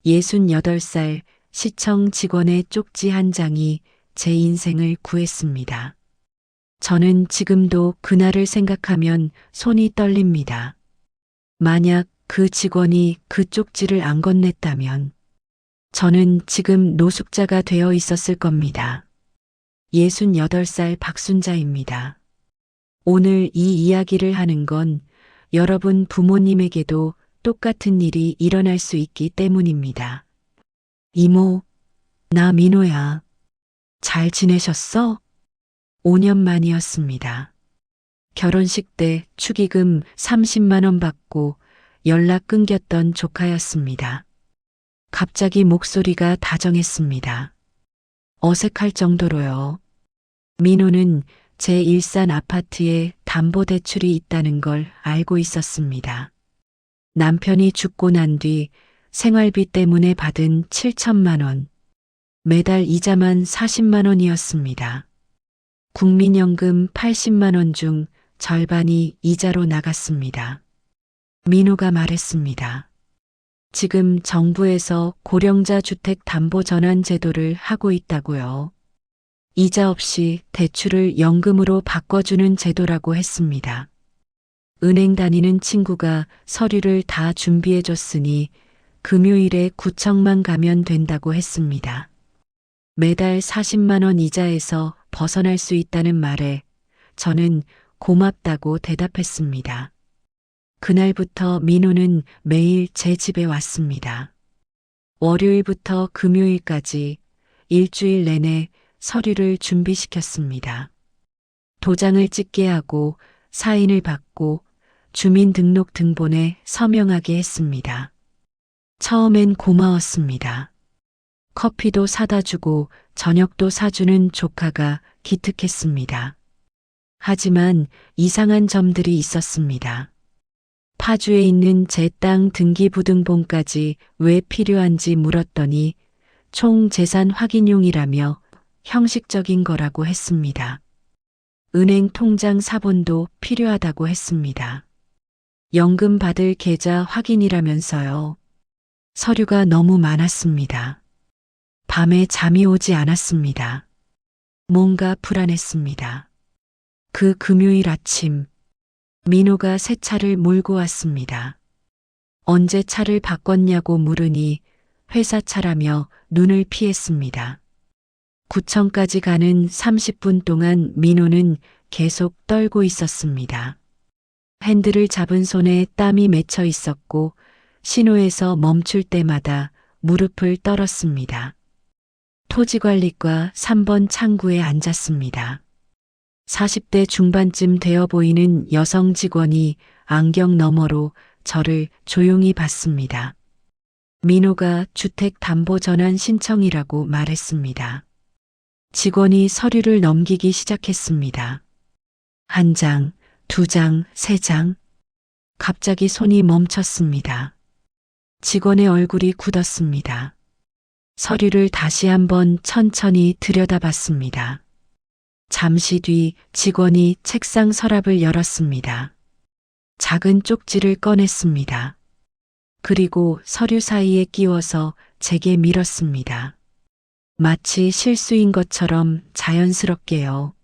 68살 시청 직원의 쪽지 한 장이 제 인생을 구했습니다. 저는 지금도 그날을 생각하면 손이 떨립니다. 만약 그 직원이 그 쪽지를 안 건넸다면 저는 지금 노숙자가 되어 있었을 겁니다. 68살 박순자입니다. 오늘 이 이야기를 하는 건 여러분 부모님에게도 똑같은 일이 일어날 수 있기 때문입니다. 이모, 나 민호야. 잘 지내셨어? 5년 만이었습니다. 결혼식 때 축의금 30만 원 받고 연락 끊겼던 조카였습니다. 갑자기 목소리가 다정했습니다. 어색할 정도로요. 민호는 제 일산 아파트에 담보대출이 있다는 걸 알고 있었습니다. 남편이 죽고 난 뒤 생활비 때문에 받은 7천만 원, 매달 이자만 40만 원이었습니다. 국민연금 80만 원 중 절반이 이자로 나갔습니다. 민호가 말했습니다. 지금 정부에서 고령자 주택 담보 전환 제도를 하고 있다고요. 이자 없이 대출을 연금으로 바꿔주는 제도라고 했습니다. 은행 다니는 친구가 서류를 다 준비해 줬으니 금요일에 구청만 가면 된다고 했습니다. 매달 40만 원 이자에서 벗어날 수 있다는 말에 저는 고맙다고 대답했습니다. 그날부터 민호는 매일 제 집에 왔습니다. 월요일부터 금요일까지 일주일 내내 서류를 준비시켰습니다. 도장을 찍게 하고 사인을 받고 주민등록 등본에 서명하게 했습니다. 처음엔 고마웠습니다. 커피도 사다 주고 저녁도 사주는 조카가 기특했습니다. 하지만 이상한 점들이 있었습니다. 파주에 있는 제 땅 등기부등본까지 왜 필요한지 물었더니 총 재산 확인용이라며 형식적인 거라고 했습니다. 은행 통장 사본도 필요하다고 했습니다. 연금 받을 계좌 확인이라면서요. 서류가 너무 많았습니다. 밤에 잠이 오지 않았습니다. 뭔가 불안했습니다. 그 금요일 아침, 민호가 새 차를 몰고 왔습니다. 언제 차를 바꿨냐고 물으니 회사 차라며 눈을 피했습니다. 구청까지 가는 30분 동안 민호는 계속 떨고 있었습니다. 핸들을 잡은 손에 땀이 맺혀 있었고 신호에서 멈출 때마다 무릎을 떨었습니다. 토지관리과 3번 창구에 앉았습니다. 40대 중반쯤 되어 보이는 여성 직원이 안경 너머로 저를 조용히 봤습니다. 민호가 주택담보전환 신청이라고 말했습니다. 직원이 서류를 넘기기 시작했습니다. 한 장, 두 장, 세 장. 갑자기 손이 멈췄습니다. 직원의 얼굴이 굳었습니다. 서류를 다시 한번 천천히 들여다봤습니다. 잠시 뒤 직원이 책상 서랍을 열었습니다. 작은 쪽지를 꺼냈습니다. 그리고 서류 사이에 끼워서 제게 밀었습니다. 마치 실수인 것처럼 자연스럽게요.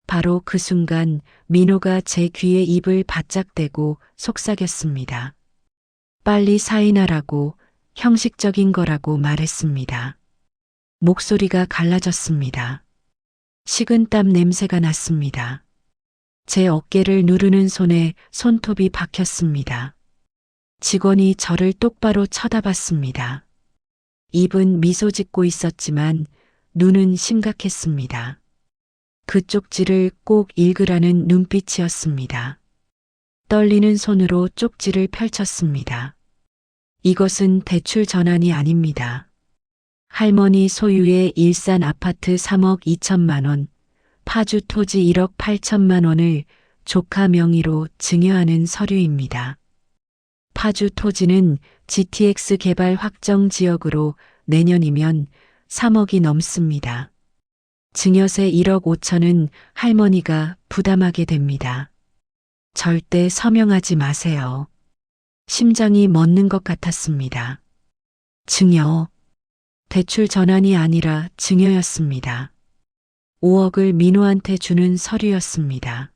바로 그 순간 민호가 제 귀에 입을 바짝 대고 속삭였습니다. 빨리 사인하라고, 형식적인 거라고 말했습니다. 목소리가 갈라졌습니다. 식은땀 냄새가 났습니다. 제 어깨를 누르는 손에 손톱이 박혔습니다. 직원이 저를 똑바로 쳐다봤습니다. 입은 미소 짓고 있었지만 눈은 심각했습니다. 그 쪽지를 꼭 읽으라는 눈빛이었습니다. 떨리는 손으로 쪽지를 펼쳤습니다. 이것은 대출 전환이 아닙니다. 할머니 소유의 일산 아파트 3억 2천만 원, 파주 토지 1억 8천만 원을 조카 명의로 증여하는 서류입니다. 파주 토지는 GTX 개발 확정 지역으로 내년이면 3억이 넘습니다. 증여세 1억 5천은 할머니가 부담하게 됩니다. 절대 서명하지 마세요. 심장이 멎는 것 같았습니다. 증여. 대출 전환이 아니라 증여였습니다. 5억을 민호한테 주는 서류였습니다.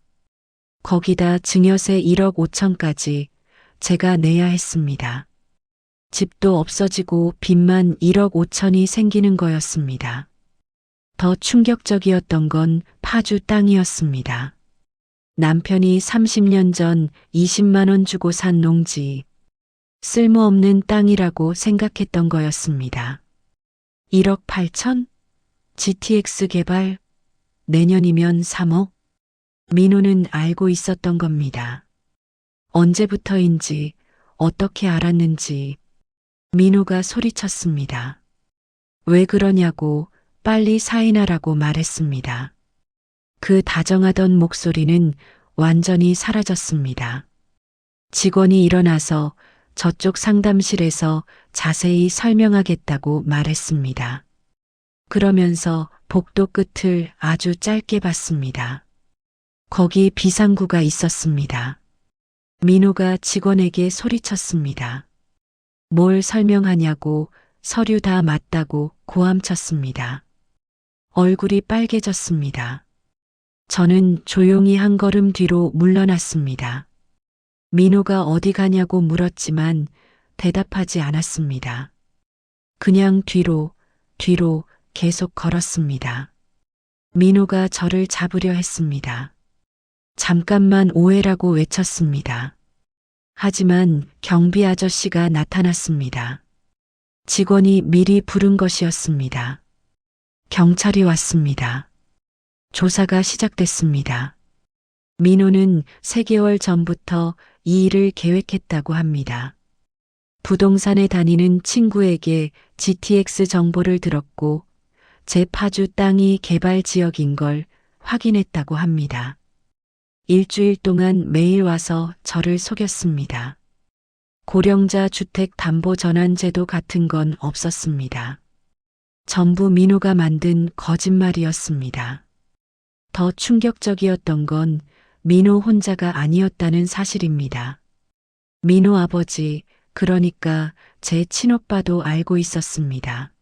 거기다 증여세 1억 5천까지 제가 내야 했습니다. 집도 없어지고 빚만 1억 5천이 생기는 거였습니다. 더 충격적이었던 건 파주 땅이었습니다. 남편이 30년 전 20만 원 주고 산 농지. 쓸모없는 땅이라고 생각했던 거였습니다. 1억 8천? GTX 개발? 내년이면 3억? 민호는 알고 있었던 겁니다. 언제부터인지, 어떻게 알았는지 민호가 소리쳤습니다. 왜 그러냐고 빨리 사인하라고 말했습니다. 그 다정하던 목소리는 완전히 사라졌습니다. 직원이 일어나서 저쪽 상담실에서 자세히 설명하겠다고 말했습니다. 그러면서 복도 끝을 아주 짧게 봤습니다. 거기 비상구가 있었습니다. 민호가 직원에게 소리쳤습니다. 뭘 설명하냐고 서류 다 맞다고 고함쳤습니다. 얼굴이 빨개졌습니다. 저는 조용히 한 걸음 뒤로 물러났습니다. 민호가 어디 가냐고 물었지만 대답하지 않았습니다. 그냥 뒤로 계속 걸었습니다. 민호가 저를 잡으려 했습니다. 잠깐만 오해라고 외쳤습니다. 하지만 경비 아저씨가 나타났습니다. 직원이 미리 부른 것이었습니다. 경찰이 왔습니다. 조사가 시작됐습니다. 민호는 3개월 전부터 이 일을 계획했다고 합니다. 부동산에 다니는 친구에게 GTX 정보를 들었고 제 파주 땅이 개발 지역인 걸 확인했다고 합니다. 일주일 동안 매일 와서 저를 속였습니다. 고령자 주택 담보 전환 제도 같은 건 없었습니다. 전부 민호가 만든 거짓말이었습니다. 더 충격적이었던 건 민호 혼자가 아니었다는 사실입니다. 민호 아버지, 그러니까 제 친오빠도 알고 있었습니다.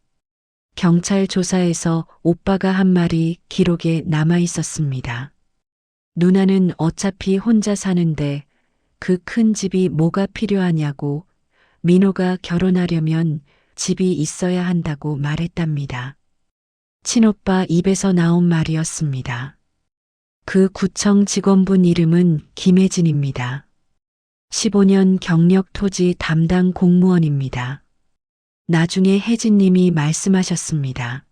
경찰 조사에서 오빠가 한 말이 기록에 남아 있었습니다. 누나는 어차피 혼자 사는데 그 큰 집이 뭐가 필요하냐고 민호가 결혼하려면 집이 있어야 한다고 말했답니다. 친오빠 입에서 나온 말이었습니다. 그 구청 직원분 이름은 김혜진입니다. 15년 경력 토지 담당 공무원입니다. 나중에 혜진님이 말씀하셨습니다.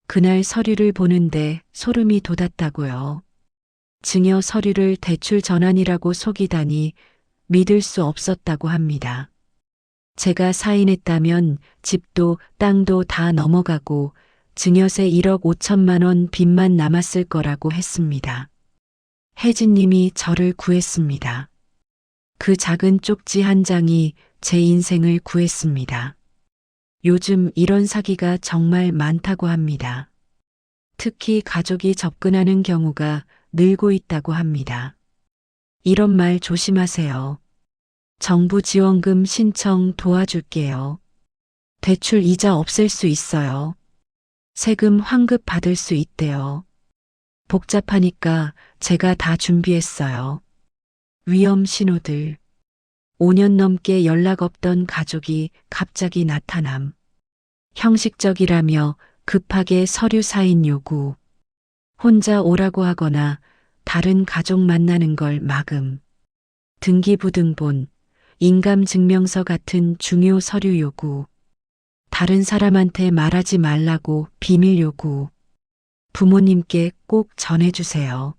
그날 서류를 보는데 소름이 돋았다고요. 증여 서류를 대출 전환이라고 속이다니 믿을 수 없었다고 합니다. 제가 사인했다면 집도 땅도 다 넘어가고 증여세 1억 5천만 원 빚만 남았을 거라고 했습니다. 혜진님이 저를 구했습니다. 그 작은 쪽지 한 장이 제 인생을 구했습니다. 요즘 이런 사기가 정말 많다고 합니다. 특히 가족이 접근하는 경우가 늘고 있다고 합니다. 이런 말 조심하세요. 정부 지원금 신청 도와줄게요. 대출 이자 없앨 수 있어요. 세금 환급 받을 수 있대요. 복잡하니까 제가 다 준비했어요. 위험 신호들. 5년 넘게 연락 없던 가족이 갑자기 나타남. 형식적이라며 급하게 서류 사인 요구. 혼자 오라고 하거나 다른 가족 만나는 걸 막음. 등기부등본, 인감증명서 같은 중요 서류 요구. 다른 사람한테 말하지 말라고 비밀 요구. 부모님께 꼭 전해주세요.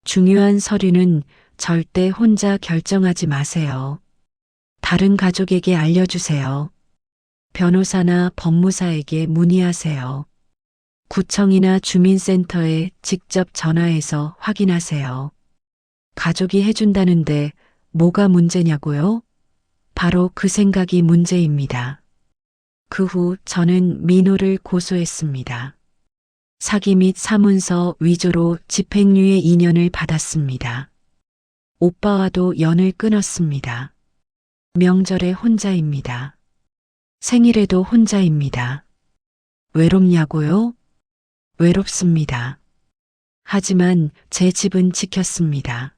중요한 서류는 절대 혼자 결정하지 마세요. 다른 가족에게 알려주세요. 변호사나 법무사에게 문의하세요. 구청이나 주민센터에 직접 전화해서 확인하세요. 가족이 해준다는데 뭐가 문제냐고요? 바로 그 생각이 문제입니다. 그 후 저는 민호를 고소했습니다. 사기 및 사문서 위조로 집행유예 2년을 받았습니다. 오빠와도 연을 끊었습니다. 명절에 혼자입니다. 생일에도 혼자입니다. 외롭냐고요? 외롭습니다. 하지만 제 집은 지켰습니다.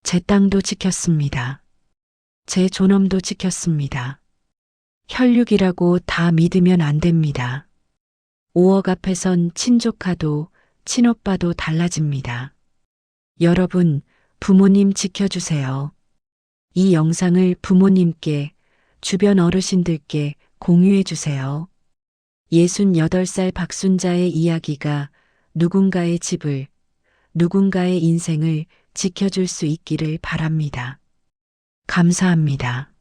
제 땅도 지켰습니다. 제 존엄도 지켰습니다. 혈육이라고 다 믿으면 안 됩니다. 5억 앞에선 친조카도 친오빠도 달라집니다. 여러분, 부모님 지켜주세요. 이 영상을 부모님께, 주변 어르신들께 공유해 주세요. 68살 박순자의 이야기가 누군가의 집을, 누군가의 인생을 지켜줄 수 있기를 바랍니다. 감사합니다.